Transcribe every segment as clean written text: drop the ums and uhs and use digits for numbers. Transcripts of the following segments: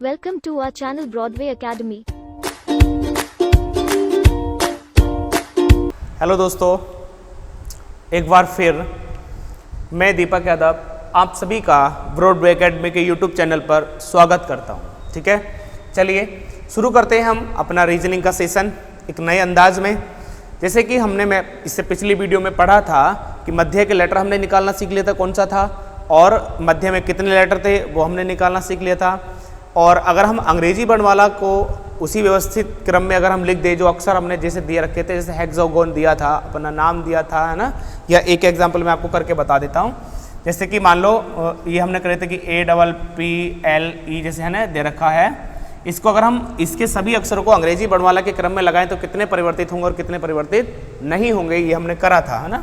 Welcome to our channel Broadway Academy. Hello दोस्तों, एक बार फिर मैं दीपक यादव आप सभी का ब्रॉडवे एकेडमी के यूट्यूब चैनल पर स्वागत करता हूं। ठीक है, चलिए शुरू करते हैं हम अपना रीजनिंग का सेशन एक नए अंदाज में। जैसे कि मैं इससे पिछली वीडियो में पढ़ा था कि मध्य के लेटर हमने निकालना सीख लिया था, कौन सा था, और मध्य में कितने लेटर थे वो हमने निकालना सीख लिया था। और अगर हम अंग्रेजी वर्णमाला को उसी व्यवस्थित क्रम में अगर हम लिख दें जो अक्षर हमने जैसे दिए रखे थे, जैसे हेक्सागोन दिया था, अपना नाम दिया था, है ना, या एक एग्जांपल मैं आपको करके बता देता हूँ। जैसे कि मान लो ये हमने करे थे कि APPLE जैसे है ना दे रखा है, इसको अगर हम इसके सभी अक्षरों को अंग्रेजी वर्णमाला के क्रम में लगाएं तो कितने परिवर्तित होंगे और कितने परिवर्तित नहीं होंगे, ये हमने करा था, है ना।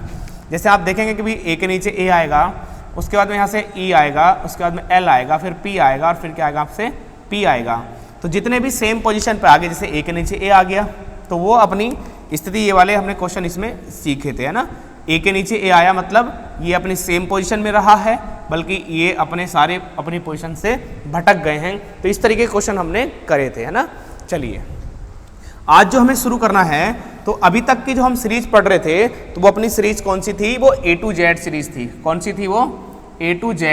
जैसे आप देखेंगे कि भाई A के नीचे A आएगा, उसके बाद में यहाँ से E आएगा, उसके बाद में L आएगा, फिर P आएगा और फिर क्या आएगा आपसे P आएगा। तो जितने भी सेम पोजीशन पे आ गए, जैसे A के नीचे A आ गया तो वो अपनी स्थिति, ये वाले हमने क्वेश्चन इसमें सीखे थे, है ना। A के नीचे A आया मतलब ये अपनी सेम पोजीशन में रहा है, बल्कि ये अपने सारे अपनी पोजीशन से भटक गए हैं। तो इस तरीके के क्वेश्चन हमने करे थे, है ना। चलिए आज जो हमें शुरू करना है, तो अभी तक की जो हम सीरीज पढ़ रहे थे तो वो अपनी सीरीज कौन सी थी, वो A to Z सीरीज थी। कौन सी थी वो? A to Z।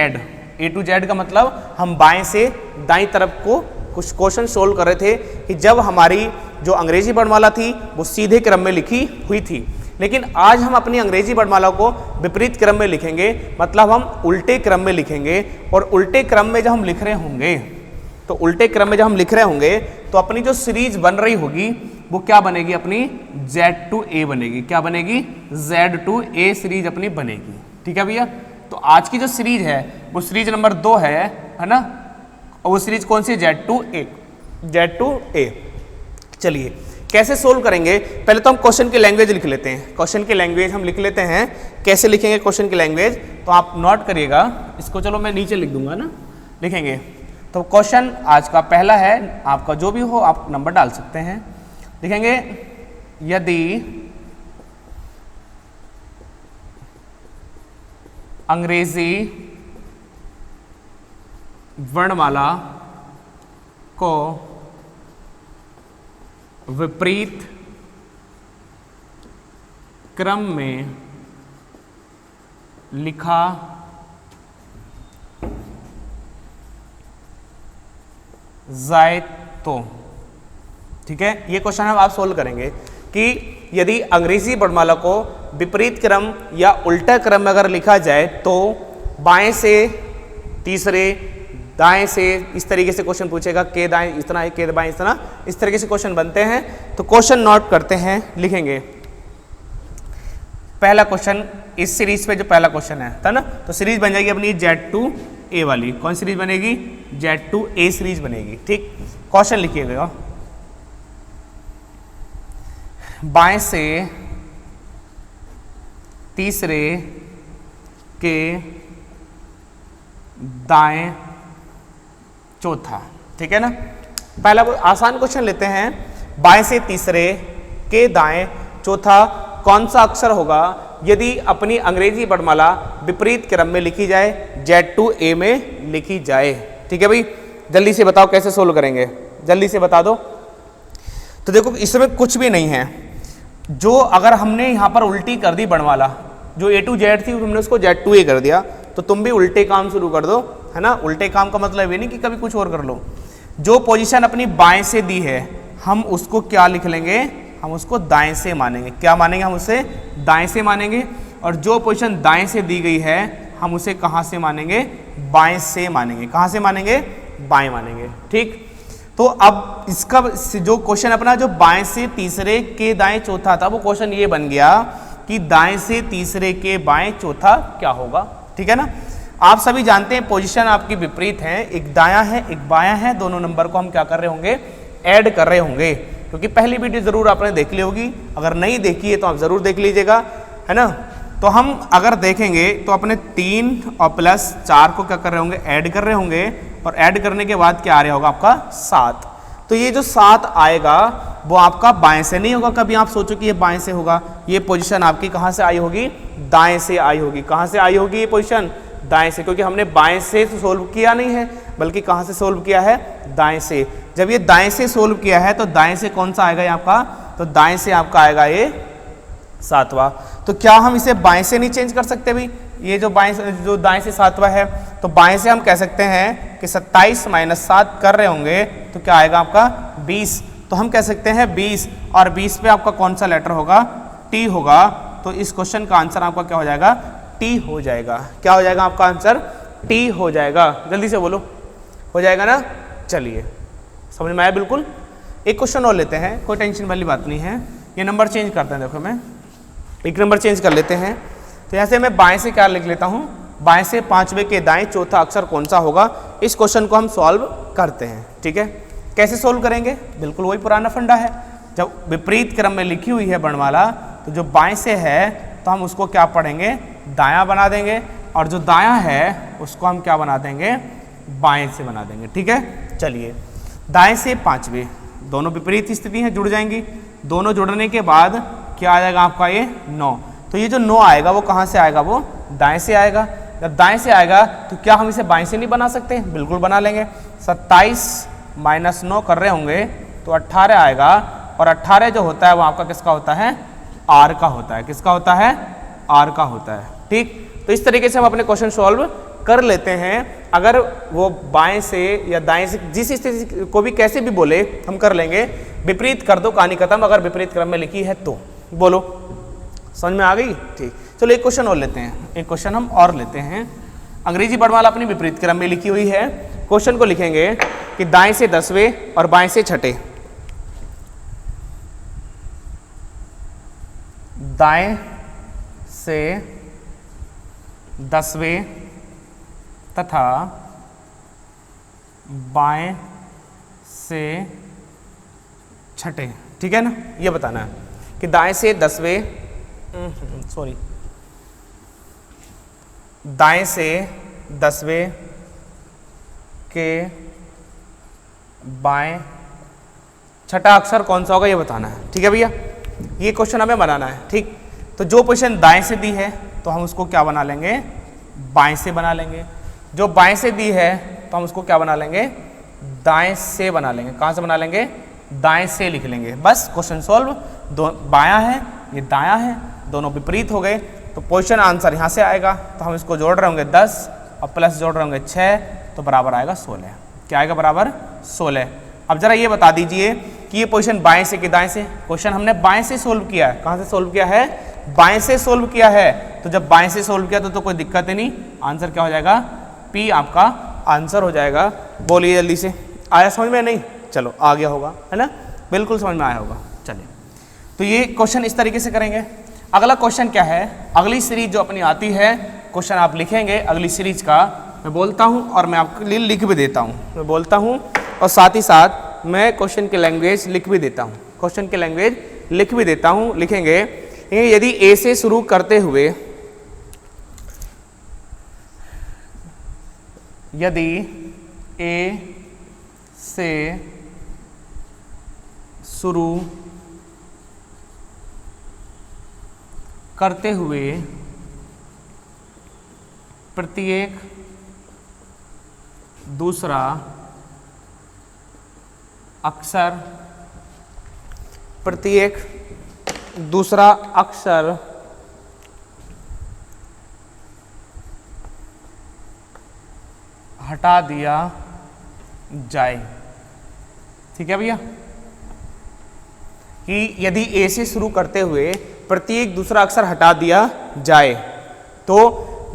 A to Z का मतलब हम बाएं से दाईं तरफ को कुछ क्वेश्चन सोल्व कर रहे थे कि जब हमारी जो अंग्रेजी वर्णमाला थी वो सीधे क्रम में लिखी हुई थी, लेकिन आज हम अपनी अंग्रेजी वर्णमाला को विपरीत क्रम में लिखेंगे, मतलब हम उल्टे क्रम में लिखेंगे। और उल्टे क्रम में जब हम लिख रहे होंगे, तो उल्टे क्रम में जब हम लिख रहे होंगे तो अपनी जो सीरीज बन रही होगी वो क्या बनेगी, अपनी Z to A बनेगी। क्या बनेगी? Z to A सीरीज अपनी बनेगी। ठीक है भैया। तो आज की जो सीरीज है वो सीरीज नंबर 2 है ना, और वो सीरीज कौन सी? Z to A। Z to A। चलिए कैसे सोल्व करेंगे, पहले तो हम क्वेश्चन की लैंग्वेज लिख लेते हैं। क्वेश्चन की लैंग्वेज हम लिख लेते हैं। कैसे लिखेंगे क्वेश्चन की लैंग्वेज, तो आप नोट करिएगा इसको। चलो मैं नीचे लिख दूंगा ना, लिखेंगे। तो क्वेश्चन आज का पहला है, आपका जो भी हो आप नंबर डाल सकते हैं। लिखेंगे यदि अंग्रेजी वर्णमाला को विपरीत क्रम में लिखा जाए तो, ठीक है, ये क्वेश्चन हम आप सोल्व करेंगे कि यदि अंग्रेजी वर्णमाला को विपरीत क्रम या उल्टा क्रम में अगर लिखा जाए तो बाएं से तीसरे, दाएं से, इस तरीके से क्वेश्चन पूछेगा। के दाएं इतना है, के बाएं इतना, इस तरीके से क्वेश्चन बनते हैं। तो क्वेश्चन नोट करते हैं, लिखेंगे। पहला क्वेश्चन इस सीरीज पे जो पहला क्वेश्चन है ना, तो सीरीज बन जाएगी अपनी Z to A वाली। कौन सीरीज बनेगी? Z to A सीरीज बनेगी। ठीक, क्वेश्चन लिखिएगा। बाएं से तीसरे के दाएं चौथा। ठीक है ना। पहला आसान क्वेश्चन लेते हैं। बाएं से तीसरे के दाएं चौथा कौन सा अक्षर होगा यदि अपनी अंग्रेजी वर्णमाला विपरीत क्रम में लिखी जाए, Z to A में लिखी जाए। ठीक है भाई, जल्दी से बताओ कैसे सोल्व करेंगे, जल्दी से बता दो। तो देखो इसमें कुछ भी नहीं है। जो अगर हमने यहाँ पर उल्टी कर दी वर्णमाला, जो A to Z थी हमने उसको Z to A कर दिया, तो तुम भी उल्टे काम शुरू कर दो, है ना। उल्टे काम का मतलब ये नहीं कि कभी कुछ और कर लो। जो पोजीशन अपनी बाएं से दी है हम उसको क्या लिख लेंगे, हम उसको दाएं से मानेंगे। क्या मानेंगे? हम उसे दाएं से मानेंगे। और जो पोजीशन दाएं से दी गई है हम उसे कहाँ से मानेंगे? बाएं से मानेंगे। कहाँ से मानेंगे? बाएं मानेंगे। ठीक, तो अब इसका जो क्वेश्चन अपना जो बाएं से तीसरे के दाएं चौथा था, वो क्वेश्चन ये बन गया कि दाएं से तीसरे के बाएं चौथा क्या होगा। ठीक है ना। आप सभी जानते हैं पोजीशन आपकी विपरीत है, एक दायां है एक बायां है, दोनों नंबर को हम क्या कर रहे होंगे? ऐड कर रहे होंगे। क्योंकि पहली वीडियो जरूर आपने देख ली होगी, अगर नहीं देखी है तो आप जरूर देख लीजिएगा, है ना। तो हम अगर देखेंगे तो अपने 3 और प्लस 4 को क्या कर रहे होंगे? ऐड कर रहे होंगे। और ऐड करने के बाद क्या आ रहा होगा आपका? 7। तो ये जो 7 आएगा वो आपका बाएं से नहीं होगा। कभी आप सोचो कि ये बाएं से होगा, ये पोजीशन आपकी कहाँ से आई होगी? दाएं से आई होगी। कहाँ से आई होगी ये पोजीशन? दाएं से, क्योंकि हमने बाएं से तो सोल्व किया नहीं है बल्कि कहां से सोल्व किया है, दाएं से। जब ये दाएं से सोल्व किया है तो दाएं से कौन सा आएगा ये आपका, तो दाएं से आपका आएगा ये 7वां। तो क्या हम इसे बाएं से नहीं चेंज कर सकते भाई, ये जो दाएं से 7वां है, तो बाएं से हम कह सकते हैं कि 27 - 7 कर रहे होंगे तो क्या आएगा आपका 20। तो हम कह सकते हैं 20, और 20 पे आपका कौन सा लेटर होगा, टी होगा। तो इस क्वेश्चन का आंसर आपका क्या हो जाएगा, टी हो जाएगा। क्या हो जाएगा आपका आंसर, टी हो जाएगा। जल्दी से बोलो, हो जाएगा ना। चलिए समझ में आया बिल्कुल। एक क्वेश्चन और लेते हैं, कोई टेंशन वाली बात नहीं है। ये नंबर चेंज करते हैं, देखो मैं एक नंबर चेंज कर लेते हैं। तो यहाँ से मैं बाएं से क्या लिख लेता हूँ, बाएं से 5वें के दाएं चौथा अक्षर कौन सा होगा, इस क्वेश्चन को हम सॉल्व करते हैं। ठीक है, कैसे सोल्व करेंगे, बिल्कुल वही पुराना फंडा है। जब विपरीत क्रम में लिखी हुई है वर्णमाला, तो जो बाएं से है तो हम उसको क्या पढ़ेंगे, दायां बना देंगे, और जो दायां है उसको हम क्या बना देंगे, बाएं से बना देंगे। ठीक है, चलिए दाएं से 5वें, दोनों विपरीत स्थिति हैं, जुड़ जाएंगी। दोनों जुड़ने के बाद क्या आ जाएगा आपका ये 9। तो ये जो 9 आएगा वो कहाँ से आएगा, वो दाएं से आएगा। जब दाएं से आएगा तो क्या हम इसे बाएं से नहीं बना सकते, बिल्कुल बना लेंगे। 27 - 9 कर रहे होंगे तो 18 आएगा, और 18 जो होता है वो आपका किसका होता है, आर का होता है। किसका होता है, आर का होता है। ठीक, तो इस तरीके से हम अपने क्वेश्चन सॉल्व कर लेते हैं। अगर वो बाएं से या दाएं से, जिस स्थिति को भी कैसे भी बोले हम कर लेंगे। विपरीत कर दो, कहानी खत्म। अगर विपरीत क्रम में लिखी है तो बोलो, समझ में आ गई। ठीक, चलो एक क्वेश्चन और लेते हैं, एक क्वेश्चन हम और लेते हैं। अंग्रेजी वर्णमाला अपनी विपरीत क्रम में लिखी हुई है। क्वेश्चन को लिखेंगे कि दाएं से 10वें और बाएं से 6ठे, दाएं से 10वें तथा बाएं से 6ठे। ठीक है ना, ये बताना है कि दाएं से 10वें दाएं से 10वें के बाएं 6ठा अक्षर कौन सा होगा, ये बताना है। ठीक है भैया, ये क्वेश्चन हमें बनाना है। ठीक, तो जो पोजीशन दाएं से दी है तो हम उसको क्या बना लेंगे, बाएं से बना लेंगे। जो बाएं से दी है तो हम उसको क्या बना लेंगे, दाएं से बना लेंगे। कहाँ से बना लेंगे, दाएं से लिख लेंगे। बस क्वेश्चन सॉल्व। दो बायां है, ये दायां है, दोनों विपरीत हो गए। तो पोजीशन आंसर यहाँ से आएगा, तो हम इसको जोड़ रहे होंगे 10 और प्लस जोड़ रहे होंगे 6, तो बराबर आएगा 16। क्या आएगा, बराबर 16। अब जरा ये बता दीजिए कि ये पोजीशन बाएं से कि दाएं से। क्वेश्चन हमने बाएं से सोल्व किया है। कहाँ से सोल्व किया है, बाएं से सोल्व किया है। तो जब बाएं से सोल्व किया तो कोई दिक्कत ही नहीं। आंसर क्या हो जाएगा, पी आपका आंसर हो जाएगा। बोलिए जल्दी से, आया समझ में, नहीं चलो आ गया होगा, है ना, बिल्कुल समझ में आया होगा। चलिए, तो ये क्वेश्चन इस तरीके से करेंगे। अगला क्वेश्चन क्या है, अगली सीरीज जो अपनी आती है, क्वेश्चन आप लिखेंगे अगली सीरीज का। मैं बोलता हूँ और मैं आपके लिए लिख भी देता हूँ। मैं बोलता हूँ और साथ ही साथ मैं क्वेश्चन की लैंग्वेज लिख भी देता हूँ। क्वेश्चन की लैंग्वेज लिख भी देता हूँ। लिखेंगे, यदि ए से शुरू करते हुए, यदि ए से शुरू करते हुए प्रत्येक दूसरा अक्षर, प्रत्येक दूसरा अक्षर हटा दिया जाए। ठीक है भैया, कि यदि ए से शुरू करते हुए प्रत्येक दूसरा अक्षर हटा दिया जाए तो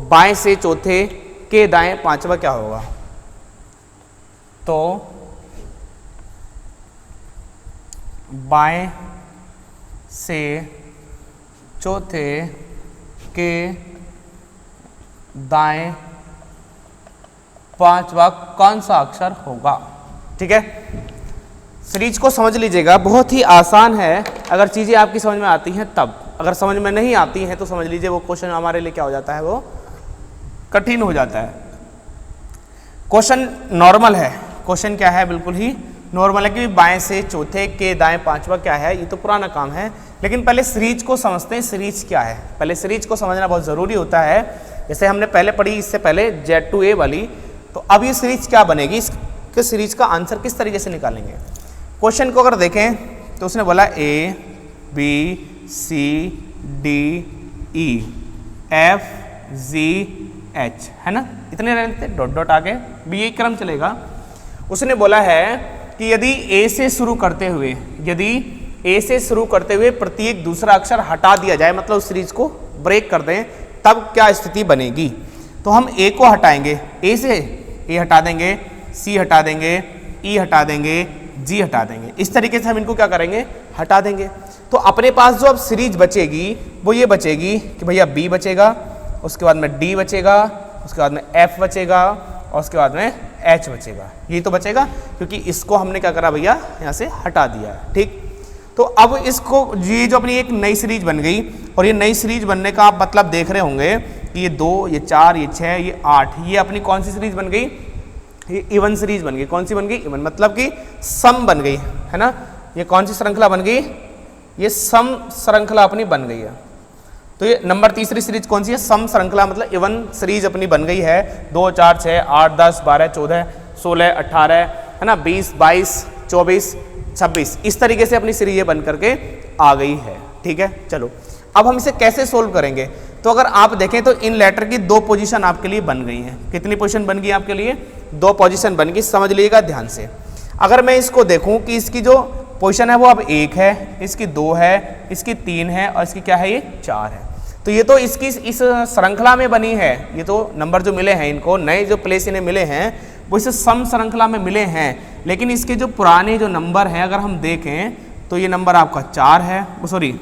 बाएं से चौथे के दाएं पांचवा क्या होगा। तो बाएं से चौथे के दाएं पांचवा कौन सा अक्षर होगा। ठीक है, सीरीज को समझ लीजिएगा, बहुत ही आसान है। अगर चीज़ें आपकी समझ में आती हैं तब, अगर समझ में नहीं आती हैं तो समझ लीजिए वो क्वेश्चन हमारे लिए क्या हो जाता है, वो कठिन हो जाता है। क्वेश्चन नॉर्मल है। क्वेश्चन क्या है, बिल्कुल ही नॉर्मल है कि बाएं से चौथे के दाएं पांचवा क्या है। ये तो पुराना काम है, लेकिन पहले सीरीज को समझते हैं। सीरीज क्या है, पहले सीरीज को समझना बहुत ज़रूरी होता है। जैसे हमने पहले पढ़ी इससे पहले Z2A वाली, तो अब ये सीरीज क्या बनेगी, इसके सीरीज का आंसर किस तरीके से निकालेंगे। क्वेश्चन को अगर देखें तो उसने बोला A B C D E F G H, है ना, इतने रहते डॉट डॉट आगे भी यही क्रम चलेगा। उसने बोला है कि यदि A से शुरू करते हुए, यदि A से शुरू करते हुए प्रत्येक दूसरा अक्षर हटा दिया जाए, मतलब उस सीरीज को ब्रेक कर दें, तब क्या स्थिति बनेगी। तो हम A को हटाएंगे, A से A हटा देंगे, C हटा देंगे, E हटा देंगे, G हटा देंगे, इस तरीके से हम इनको क्या करेंगे, हटा देंगे। तो अपने पास जो अब सीरीज बचेगी वो ये बचेगी कि भैया B बचेगा, उसके बाद में D बचेगा, उसके बाद में F बचेगा और उसके बाद में H बचेगा, यही तो बचेगा, क्योंकि इसको हमने क्या करा भैया यहाँ से हटा दिया, ठीक। तो अब इसको, ये जो अपनी एक नई सीरीज बन गई, और ये नई सीरीज बनने का आप मतलब देख रहे होंगे कि ये 2, ये 4, ये 6, ये 8, ये अपनी कौन सी सीरीज बन गई, ये इवन सीरीज बन गई। कौन सी बन गई, इवन, मतलब कि सम बन गई, है ना। ये कौन सी श्रृंखला बन गई, ये सम श्रृंखला अपनी बन गई है। तो ये नंबर तीसरी सीरीज कौन सी है, सम श्रृंखला, मतलब इवन सीरीज अपनी बन गई है। 2, 4, 6, 8, 10, 12, 14, 16, 18, है ना, 20, 22, 24, 26, इस तरीके से अपनी सीरीज बन करके आ गई है, ठीक है। चलो अब हम इसे कैसे सोल्व करेंगे। तो अगर आप देखें तो इन लेटर की 2 पोजीशन आपके लिए बन गई हैं। कितनी पोजीशन बन गई आपके लिए, 2 पोजीशन बन गई, समझ लीजिएगा ध्यान से। अगर मैं इसको देखूं कि इसकी जो पोजीशन है वो अब 1 है, इसकी 2 है, इसकी 3 है और इसकी क्या है, ये 4 है। तो ये तो इसकी इस श्रृंखला में बनी है, ये तो नंबर जो मिले हैं इनको, नए जो प्लेस इन्हें मिले हैं वो इस सम श्रृंखला में मिले हैं। लेकिन इसके जो पुराने जो नंबर हैं अगर हम देखें तो ये नंबर आपका 4 है, सॉरी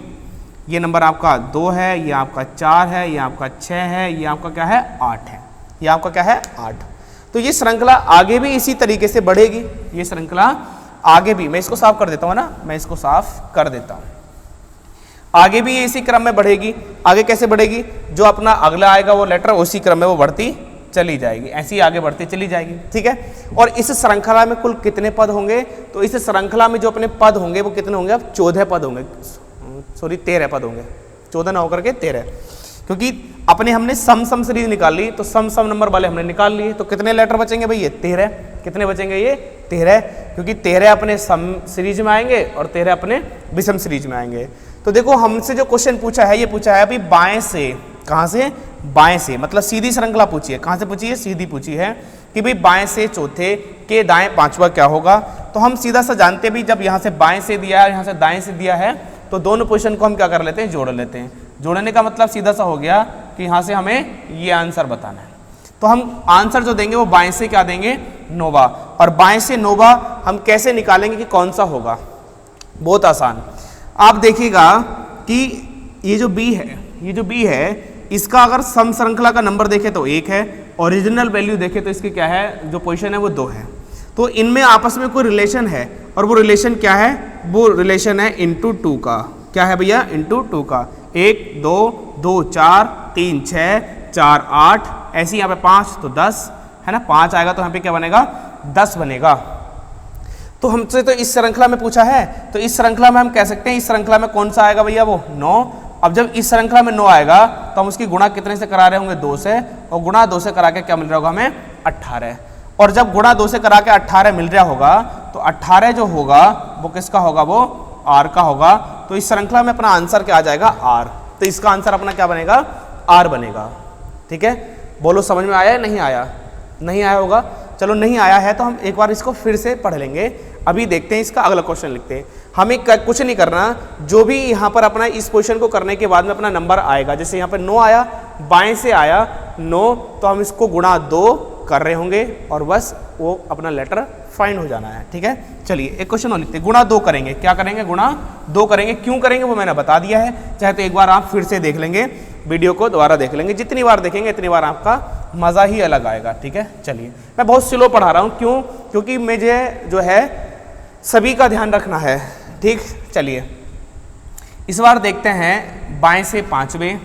ये नंबर आपका 2 है, ये आपका 4 है, ये आपका 6 है, ये आपका क्या है 8 है, ये आपका क्या है 8। तो ये श्रृंखला आगे भी इसी तरीके से बढ़ेगी, ये श्रृंखला आगे भी, मैं इसको साफ कर देता हूँ ना, मैं इसको साफ कर देता हूँ, आगे भी इसी क्रम में बढ़ेगी। आगे कैसे बढ़ेगी, जो अपना अगला आएगा वो लेटर उसी क्रम में वो बढ़ती चली जाएगी, ऐसी आगे बढ़ती चली जाएगी, ठीक है। और इस श्रृंखला में कुल कितने पद होंगे, तो इस श्रृंखला में जो अपने पद होंगे वो कितने होंगे, अब 14 पद होंगे, सॉरी 13 पद होंगे, 14 ना होकर के 13, क्योंकि अपने हमने सम सीरीज निकाल ली, तो सम नंबर वाले हमने निकाल लिए, तो कितने लेटर बचेंगे भाई, ये 13, कितने बचेंगे, ये 13, क्योंकि 13 अपने सम सीरीज में आएंगे और 13 अपने विषम सीरीज में आएंगे। तो देखो हमसे जो क्वेश्चन पूछा है, ये पूछा है अभी बाएं से, कहाँ से, बाएं से, मतलब सीधी श्रृंखला पूछी है। कहाँ से पूछी है, सीधी पूछी है कि भाई बाएं से चौथे के दाएं पांचवा क्या होगा। तो हम सीधा सा जानते भी, जब यहाँ से बाएं से दिया है, यहाँ से दाएं से दिया है, तो दोनों पोजीशन को हम क्या कर लेते हैं, जोड़ लेते हैं। जोड़ने का मतलब सीधा सा हो गया कि यहाँ से हमें ये आंसर बताना है। तो हम आंसर जो देंगे वो बाएं से क्या देंगे, नोवा, और बाएं से नोवा हम कैसे निकालेंगे कि कौन सा होगा, बहुत आसान। आप देखिएगा कि ये जो बी है, ये जो बी है, इसका अगर सम श्रृंखला का नंबर देखें तो 1 है, ओरिजिनल वैल्यू देखें तो इसकी क्या है, जो पोजीशन है वो 2 है। तो इनमें आपस में कोई रिलेशन है, और वो रिलेशन क्या है, वो रिलेशन है इंटू 2 का। क्या है भैया, इंटू 2 का। 1 2 2 4 3 6 4 8, ऐसे यहाँ पे 5 तो 10 है ना, 5 आएगा तो यहाँ पे क्या बनेगा, 10 बनेगा। तो हमसे तो इस श्रृंखला में पूछा है, तो इस श्रृंखला में हम कह सकते हैं इस श्रृंखला में कौन सा आएगा भैया, वो 9। अब जब इस श्रृंखला में 9 आएगा तो हम उसकी गुणा कितने से करा रहे होंगे, 2 से, और गुणा 2 से करा के क्या मिल रहा होगा हमें, 18। और जब गुणा 2 से करा के 18 मिल रहा होगा तो 18 जो होगा वो किसका होगा, वो R का होगा। तो इस श्रृंखला में अपना आंसर क्या आ जाएगा, R। तो इसका आंसर अपना क्या बनेगा, R बनेगा, ठीक है। बोलो समझ में आया है, नहीं आया, नहीं आया होगा, चलो नहीं आया है तो हम एक बार इसको फिर से पढ़ लेंगे। अभी देखते हैं इसका अगला क्वेश्चन लिखते हैं। हमें कुछ नहीं करना, जो भी यहाँ पर अपना इस पोजीशन को करने के बाद में अपना नंबर आएगा, जैसे यहाँ पर 9 आया, बाएं से आया 9, तो हम इसको गुणा 2 कर रहे होंगे और बस वो अपना लेटर फाइंड हो जाना है, ठीक है। चलिए एक क्वेश्चन और लिखते हैं, गुणा 2 करेंगे, क्या करेंगे, गुणा 2 करेंगे। क्यों करेंगे वो मैंने बता दिया है, चाहे तो एक बार आप फिर से देख लेंगे, वीडियो को दोबारा देख लेंगे, जितनी बार देखेंगे इतनी बार आपका मज़ा ही अलग आएगा, ठीक है। चलिए मैं बहुत स्लो पढ़ा रहा हूँ, क्यों, क्योंकि मुझे जो है सभी का ध्यान रखना है, ठीक। चलिए इस बार देखते हैं, बाएं से पांचवें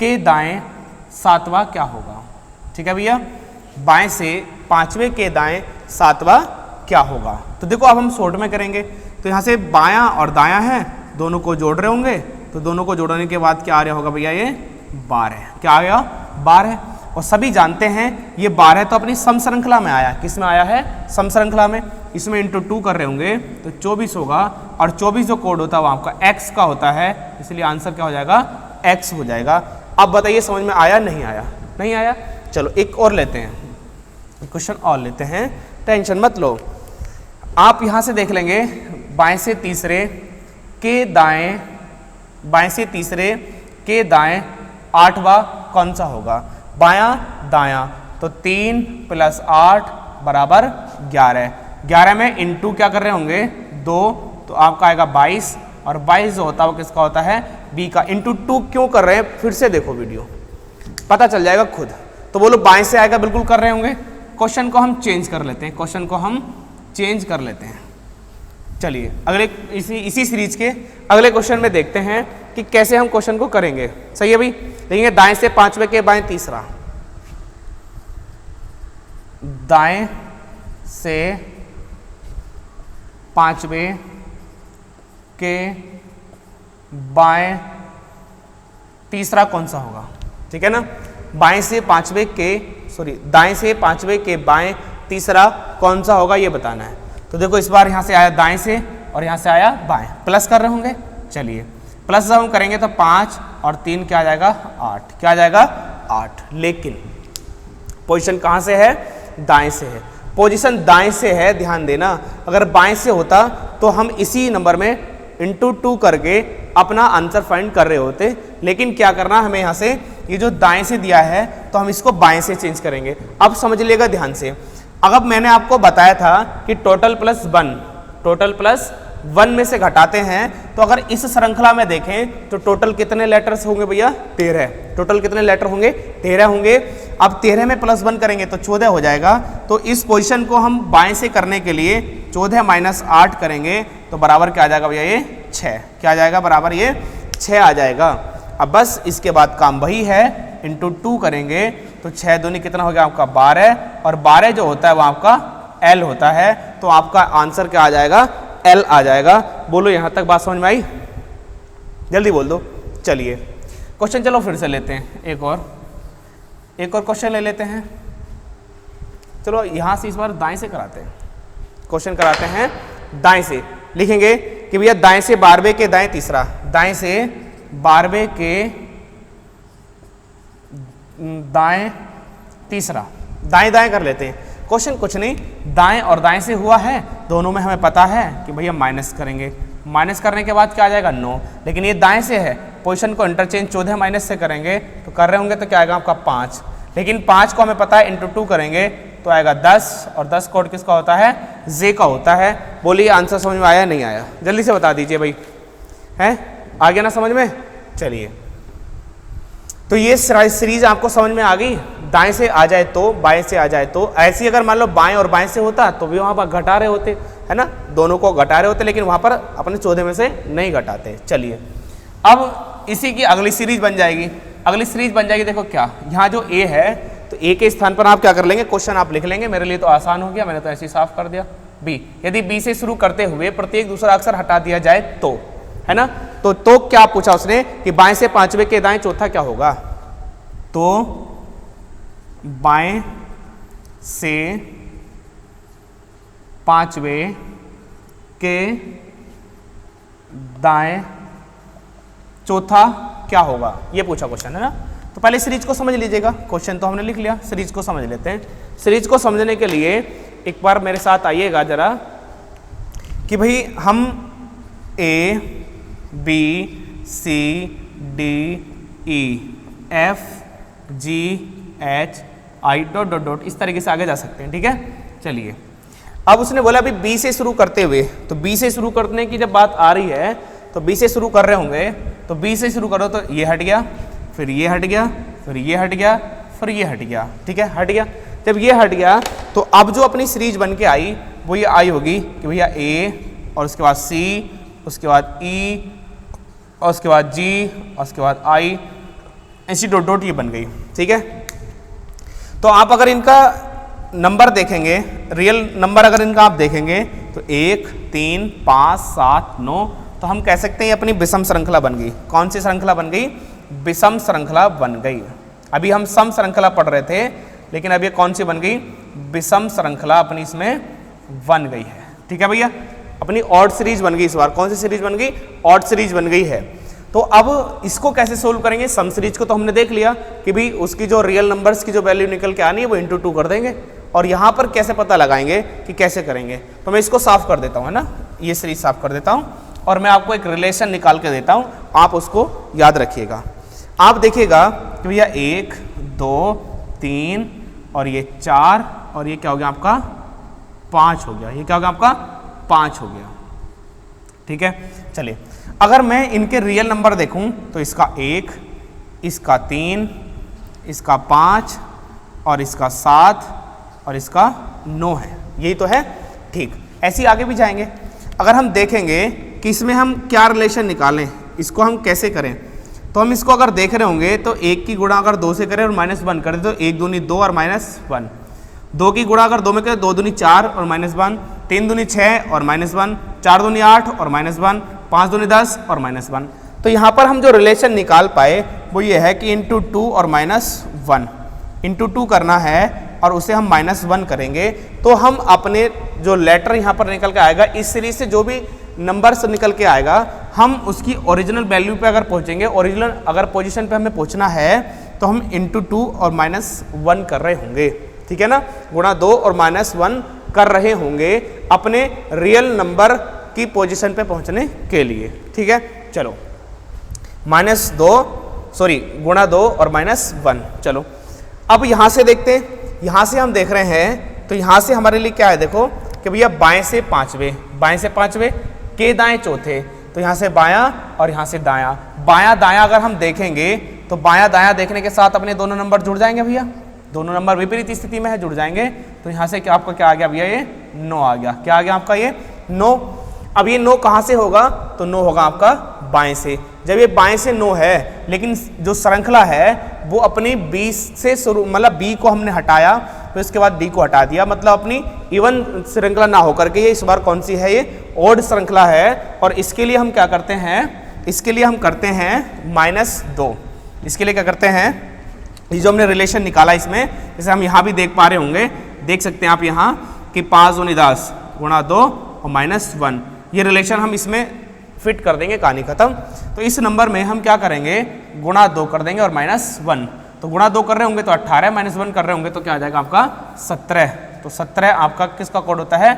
के दाएं सातवां क्या होगा, ठीक है भैया। बाएं से पांचवें के दाएं सातवां क्या होगा। तो देखो अब हम शॉर्ट में करेंगे, तो यहाँ से बायां और दायां है, दोनों को जोड़ रहे होंगे, तो दोनों को जोड़ने के बाद क्या आ रहा होगा भैया, ये 12, क्या आ गया बार है और सभी जानते हैं ये बार है तो अपनी सम श्रृंखला में आया। किस में आया है? सम श्रृंखला में। इसमें इंटू 2 कर रहे होंगे तो 24 होगा और 24 जो कोड होता है वो आपका x का होता है, इसलिए आंसर क्या हो जाएगा? x हो जाएगा। अब बताइए समझ में आया नहीं आया? नहीं आया। चलो एक और लेते हैं, क्वेश्चन और लेते हैं, टेंशन मत लो। आप यहाँ से देख लेंगे बाएं से तीसरे के दाएं, बाएं से तीसरे के दाएं 8वां कौन सा होगा? बायां दायां, तो 3 + 8 = 11। 11 में इंटू क्या कर रहे होंगे? 2, तो आपका आएगा 22 और 22 जो होता है वो किसका होता है? b का। इंटू 2 क्यों कर रहे हैं? फिर से देखो वीडियो, पता चल जाएगा खुद। तो बोलो बाएं से आएगा, बिल्कुल कर रहे होंगे। क्वेश्चन को हम चेंज कर लेते हैं, क्वेश्चन को हम चेंज कर लेते हैं। चलिए अगले इसी सीरीज के अगले क्वेश्चन में देखते हैं कि कैसे हम क्वेश्चन को करेंगे। सही है भाई? देखेंगे दाएं से 5वें के बाएं तीसरा, दाएं से 5वें के बाएं तीसरा कौन सा होगा? ठीक है ना? बाएं से 5वें के दाएं से 5वें के बाएं तीसरा कौन सा होगा ये बताना है। तो देखो इस बार यहाँ से आया दाएं से और यहाँ से आया बाएं, प्लस कर रहे होंगे। चलिए प्लस जब हम करेंगे तो 5 और 3 क्या आ जाएगा? 8। क्या आ जाएगा? 8। लेकिन पोजीशन कहाँ से है? दाएं से है। पोजीशन दाएं से है, ध्यान देना। अगर बाएं से होता तो हम इसी नंबर में इंटू 2 करके अपना आंसर फाइंड कर रहे होते, लेकिन क्या करना हमें यहाँ से, ये जो दाएं से दिया है तो हम इसको बाएं से चेंज करेंगे। अब समझ लेगा ध्यान से। अगर मैंने आपको बताया था कि टोटल प्लस 1 में से घटाते हैं, तो अगर इस श्रृंखला में देखें तो टोटल कितने लेटर्स होंगे भैया? 13। टोटल कितने लेटर होंगे? 13 होंगे। अब 13 में +1 करेंगे तो 14 हो जाएगा। तो इस पोजीशन को हम बाएं से करने के लिए 14 - 8 करेंगे तो बराबर क्या आ जाएगा भैया? ये 6। क्या आ जाएगा? बराबर ये 6 आ जाएगा। अब बस इसके बाद काम वही है, इंटू 2 करेंगे तो 6 दूनी कितना हो गया आपका? 12 और 12 जो होता है वो आपका L होता है। तो आपका आंसर क्या आ जाएगा? L आ जाएगा। बोलो यहाँ तक बात समझ में आई? जल्दी बोल दो। चलिए क्वेश्चन चलो फिर से लेते हैं, एक और क्वेश्चन ले लेते हैं। चलो यहाँ से इस बार दाएं से कराते हैं, क्वेश्चन कराते हैं दाएं से। लिखेंगे कि भैया दाएं से 12वें के दाएं तीसरा, दाएं से 12वें के दाएं तीसरा, दाएं दाएं कर लेते हैं। क्वेश्चन कुछ नहीं, दाएं और दाएं से हुआ है, दोनों में हमें पता है कि भैया माइनस करेंगे। माइनस करने के बाद क्या आ जाएगा? 9। लेकिन ये दाएं से है, पोजीशन को इंटरचेंज 14 माइनस से करेंगे तो कर रहे होंगे तो क्या आएगा आपका? 5। लेकिन 5 को हमें पता है इंटू 2 करेंगे तो आएगा 10 और 10 कोड किसका होता है? जे का होता है। बोलिए आंसर समझ में आया नहीं आया? जल्दी से बता दीजिए भाई। है आ गया ना समझ में? चलिए तो ये सीरीज आपको समझ में आ गई। दाएं से आ जाए तो, बाएं से आ जाए तो, ऐसी अगर मान लो बाएं और बाएं से होता तो भी वहाँ पर घटा रहे होते, है ना? दोनों को घटा रहे होते, लेकिन वहाँ पर अपने 14 में से नहीं घटाते। चलिए अब इसी की अगली सीरीज बन जाएगी। अगली सीरीज बन जाएगी, देखो क्या, यहाँ जो ए है तो ए के स्थान पर आप क्या कर लेंगे? क्वेश्चन आप लिख लेंगे। मेरे लिए तो आसान हो गया, मैंने तो ऐसे ही साफ कर दिया। बी, यदि बी से शुरू करते हुए प्रत्येक दूसरा अक्षर हटा दिया जाए तो, है ना? तो क्या पूछा उसने कि बाएं से 5वें के दाएं चौथा क्या होगा? तो बाएं से 5वें के दाएं चौथा क्या होगा, ये पूछा क्वेश्चन, है ना? तो पहले सीरीज को समझ लीजिएगा। क्वेश्चन तो हमने लिख लिया, सीरीज को समझ लेते हैं। सीरीज को समझने के लिए एक बार मेरे साथ आइएगा जरा कि भाई हम A B C D E F G H I dot dot dot इस तरीके से आगे जा सकते हैं, ठीक है? चलिए अब उसने बोला अभी B से शुरू करते हुए, तो B से शुरू करने की जब बात आ रही है तो B से शुरू कर रहे होंगे, तो B से शुरू करो तो ये हट गया, फिर ये हट गया, फिर ये हट गया, फिर ये हट गया, ठीक है? हट गया। जब ये हट गया तो अब जो अपनी सीरीज बन के आई वो ये आई होगी कि भैया A और उसके बाद C, उसके बाद E और उसके बाद G और उसके बाद I, ऐसी डॉट डॉट ये बन गई, ठीक है? तो आप अगर इनका नंबर देखेंगे, रियल नंबर अगर इनका आप देखेंगे तो 1 3 5 7 9, तो हम कह सकते हैं ये अपनी विषम श्रृंखला बन गई। कौन सी श्रृंखला बन गई? विषम श्रृंखला बन गई। अभी हम सम श्रृंखला पढ़ रहे थे, लेकिन अब ये कौन सी बन गई, विषम श्रृंखला अपनी इसमें बन गई है। ठीक है भैया, अपनी ऑड सीरीज बन गई इस बार। कौन सी सीरीज बन गई, ऑड सीरीज बन गई है। तो अब इसको कैसे सोल्व करेंगे, सम सीरीज को तो हमने देख लिया कि भाई उसकी जो रियल नंबर्स की जो वैल्यू निकल के आनी है वो इंटू 2 कर देंगे, और यहाँ पर कैसे पता लगाएंगे कि कैसे करेंगे। तो मैं इसको साफ कर देता हूँ, है ना, ये सीरीज साफ कर देता हूँ, और मैं आपको एक रिलेशन निकाल के देता हूँ, आप उसको याद रखिएगा। आप देखिएगा कि भैया 1 2 3 और ये 4 और ये क्या हो गया आपका 5 हो गया, ये क्या हो गया आपका 5 हो गया। ठीक है, चलिए अगर मैं इनके रियल नंबर देखूं तो इसका 1, इसका 3, इसका 5 और इसका 7 और इसका 9 है, यही तो है। ठीक, ऐसे आगे भी जाएंगे। अगर हम देखेंगे कि इसमें हम क्या रिलेशन निकालें, इसको हम कैसे करें, तो हम इसको अगर देख रहे होंगे तो 1 की गुणा अगर 2 से करें और -1 करें तो 1 दूनी 2 और -1, 2 की गुणा अगर 2 में करें 2 दूनी 4 और -1, 3 दूनी 6 और -1, 4 दूनी 8 और -1, 5 दूनी 10 और -1। तो यहाँ पर हम जो रिलेशन निकाल पाए वो ये है कि इंटू 2 और -1, इंटू 2 करना है और उसे हम -1 करेंगे, तो हम अपने जो लेटर यहाँ पर निकल के आएगा, इस सीरीज से जो भी नंबर्स निकल के आएगा, हम उसकी ओरिजिनल वैल्यू पे अगर पहुँचेंगे, ओरिजिनल अगर पोजीशन पे हमें पहुँचना है तो हम इंटू 2 और -1 कर रहे होंगे। ठीक है ना, गुणा 2 और -1 कर रहे होंगे अपने रियल नंबर की पोजीशन पे पहुंचने के लिए। ठीक है, चलो गुणा 2 और -1। चलो अब यहां से देखते हैं, यहां से हम देख रहे हैं तो यहां से हमारे लिए क्या है, देखो कि भैया बाएं से पांचवें के दाएं चौथे, तो यहां से बायां और यहां से दायां। बायां दायां अगर हम देखेंगे तो बायां दायां देखने के साथ अपने दोनों नंबर जुड़ जाएंगे भैया, दोनों नंबर विपरीत स्थिति में है, जुड़ जाएंगे। तो यहाँ से क्या आपका क्या आ गया भैया, ये 9 आ गया। क्या आ गया आपका ये 9। अब ये 9 कहाँ से होगा, तो 9 होगा आपका बाएं से। जब ये बाएं से 9 है, लेकिन जो श्रृंखला है वो अपनी 20 से शुरू, मतलब B को हमने हटाया, तो इसके बाद D को हटा दिया, मतलब अपनी इवन श्रृंखला ना होकर के ये इस बार कौन सी है, ये ऑड श्रृंखला है। और इसके लिए हम क्या करते हैं, इसके लिए हम करते हैं -2। इसके लिए क्या करते हैं, ये जो हमने रिलेशन निकाला इसमें, जैसे हम यहाँ भी देख पा रहे होंगे, देख सकते हैं आप यहाँ कि 5 दूनी 10 गुणा 2 और -1, ये रिलेशन हम इसमें फिट कर देंगे, कहानी खत्म। तो इस नंबर में हम क्या करेंगे, गुणा 2 कर देंगे और -1। तो गुणा 2 कर रहे होंगे तो 18, -1 कर रहे होंगे तो क्या आ जाएगा आपका 17। तो 17 आपका किसका कोड होता है,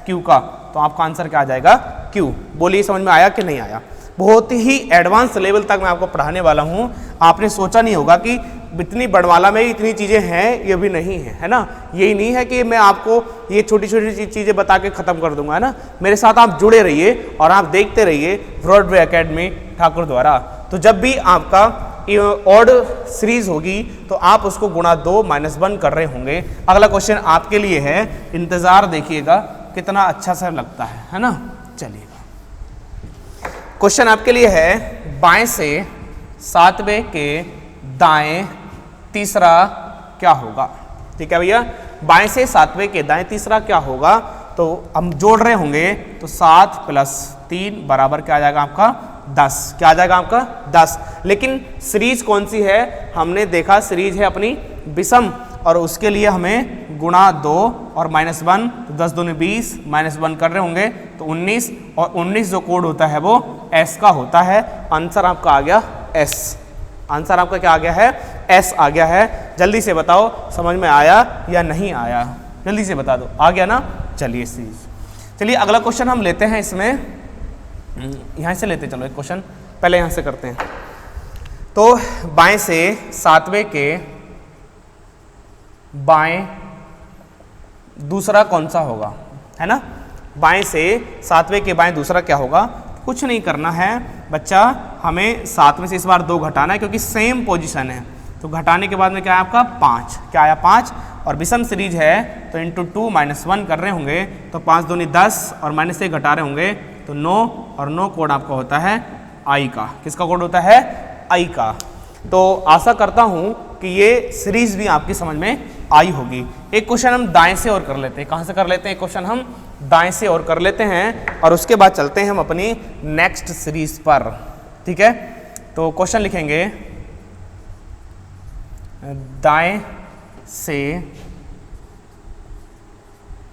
Q का। तो आपका आंसर क्या आ जाएगा, Q। बोलिए समझ में आया कि नहीं आया। बहुत ही एडवांस लेवल तक मैं आपको पढ़ाने वाला हूँ। आपने सोचा नहीं होगा कि इतनी बड़वाला में इतनी चीज़ें हैं, ये भी नहीं है, है ना। यही नहीं है कि मैं आपको ये छोटी छोटी चीज़ें बता के ख़त्म कर दूंगा, है ना। मेरे साथ आप जुड़े रहिए और आप देखते रहिए ब्रॉडवे एकेडमी ठाकुर द्वारा। तो जब भी आपका ऑड सीरीज होगी तो आप उसको गुणा 2 -1 कर रहे होंगे। अगला क्वेश्चन आपके लिए है, इंतज़ार देखिएगा कितना अच्छा सा लगता है ना। चलिए क्वेश्चन आपके लिए है, बाएं से 7वें के दाएं तीसरा क्या होगा। ठीक है भैया, बाएं से 7वें के दाएं तीसरा क्या होगा, तो हम जोड़ रहे होंगे तो 7 + 3 बराबर क्या आ जाएगा आपका 10। क्या आ जाएगा आपका 10। लेकिन सीरीज कौन सी है, हमने देखा सीरीज है अपनी विषम, और उसके लिए हमें गुणा 2 और -1, तो 10 दूनी 20, -1 कर रहे होंगे तो 19, और 19 जो कोड होता है वो S का होता है। आंसर आपका आ गया S। आंसर आपका क्या आ गया है, S आ गया है। जल्दी से बताओ समझ में आया या नहीं आया, जल्दी से बता दो। आ गया ना, चलिए सीरीज। चलिए अगला क्वेश्चन हम लेते हैं, इसमें यहाँ से लेते चलो एक क्वेश्चन पहले यहाँ से करते हैं। तो बाएं से 7वें के बाएं दूसरा कौन सा होगा, है ना। बाएं से 7वें के बाएं दूसरा क्या होगा, कुछ नहीं करना है बच्चा, हमें 7 में से इस बार 2 घटाना है क्योंकि सेम पोजीशन है। तो घटाने के बाद में क्या है आपका 5। क्या आया 5, और विषम सीरीज है तो इंटू 2 -1 कर रहे होंगे तो 5 दूनी 10 और -1 घटा रहे होंगे तो 9, और 9 कोड आपका होता है I का। किसका कोड होता है, I का। तो आशा करता हूँ कि ये सीरीज भी आपकी समझ में आई होगी। एक क्वेश्चन हम दाएं से और कर लेते हैं। कहाँ से कर लेते हैं, एक क्वेश्चन हम दाएं से और कर लेते हैं, और उसके बाद चलते हैं हम अपनी नेक्स्ट सीरीज पर। ठीक है, तो क्वेश्चन लिखेंगे दाएं से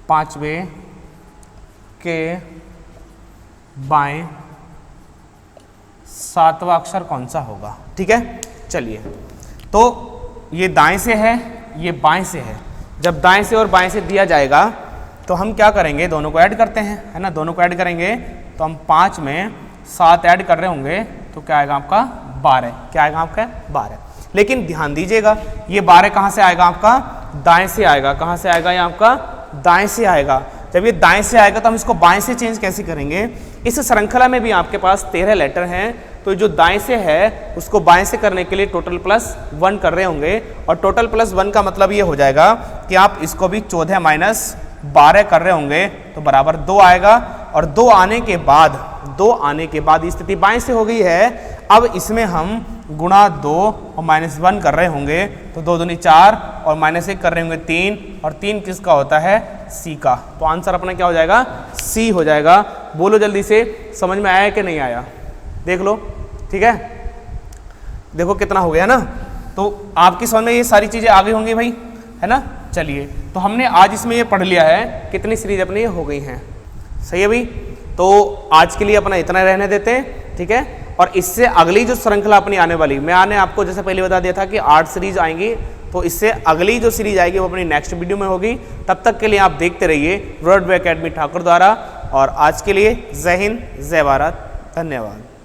पांचवें के बाएं सातवां अक्षर कौन सा होगा। ठीक है, चलिए, तो ये दाएं से है, ये बाएं से है। जब दाएं से और बाएं से दिया जाएगा तो हम क्या करेंगे, दोनों को ऐड करते हैं, है ना। दोनों को ऐड करेंगे तो हम 5 में 7 ऐड कर रहे होंगे तो क्या आएगा आपका 12। क्या आएगा आपका 12। लेकिन ध्यान दीजिएगा, ये 12 कहाँ से आएगा आपका, दाएं से आएगा। कहाँ से आएगा ये आपका, दाएं से आएगा। जब ये दाएं से आएगा तो हम इसको बाएं से चेंज कैसे करेंगे। इस श्रृंखला में भी आपके पास 13 लेटर हैं, तो जो दाएं से है उसको बाएं से करने के लिए टोटल +1 कर रहे होंगे, और टोटल +1 का मतलब ये हो जाएगा कि आप इसको भी 14 - 12 कर रहे होंगे तो बराबर 2 आएगा। और 2 आने के बाद स्थिति बाएं से हो गई है। अब इसमें हम गुणा 2 और -1 कर रहे होंगे तो 2 दूनी 4 और -1 कर रहे होंगे 3, और 3 किसका होता है, सी का। तो आंसर अपना क्या हो जाएगा, सी हो जाएगा। बोलो जल्दी से, समझ में आया कि नहीं आया, देख लो। ठीक है, देखो कितना हो गया ना। तो आपकी समझ में ये सारी चीजें आ गई होंगी भाई, है ना। चलिए, तो हमने आज इसमें ये पढ़ लिया है, कितनी सीरीज अपनी हो गई हैं। सही है भाई, तो आज के लिए अपना इतना रहने देते हैं। ठीक है, और इससे अगली जो श्रृंखला अपनी आने वाली, मैंने आपको जैसे पहले बता दिया था कि 8 सीरीज आएंगी, तो इससे अगली जो सीरीज आएगी वो अपनी नेक्स्ट वीडियो में होगी। तब तक के लिए आप देखते रहिए ब्रॉडवे एकेडमी ठाकुर द्वारा। और आज के लिए जय हिंद, जय भारत, धन्यवाद।